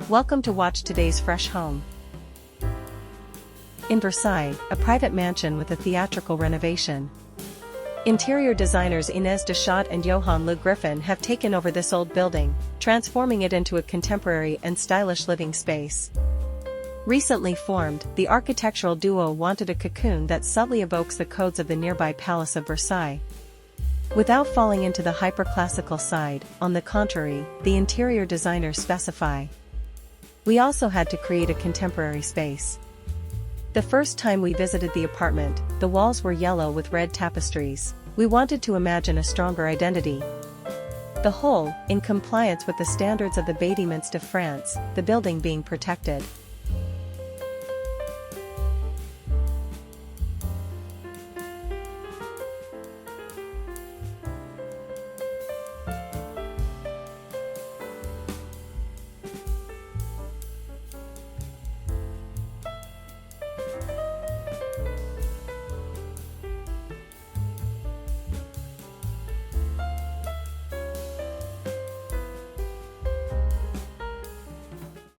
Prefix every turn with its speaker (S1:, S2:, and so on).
S1: Welcome to watch today's fresh home. In Versailles, a private mansion with a theatrical renovation. Interior designers Inès Deschodt and Johanne Griffon have taken over this old building, transforming it into a contemporary and stylish living space. Recently formed, the architectural duo wanted a cocoon that subtly evokes the codes of the nearby Palace of Versailles. Without falling into the hyper-classical side, on the contrary, the interior designers specify. We also had to create a contemporary space. The first time we visited the apartment, the walls were yellow with red tapestries. We wanted to imagine a stronger identity. The whole, in compliance with the standards of the Bâtiments de France, the building being protected.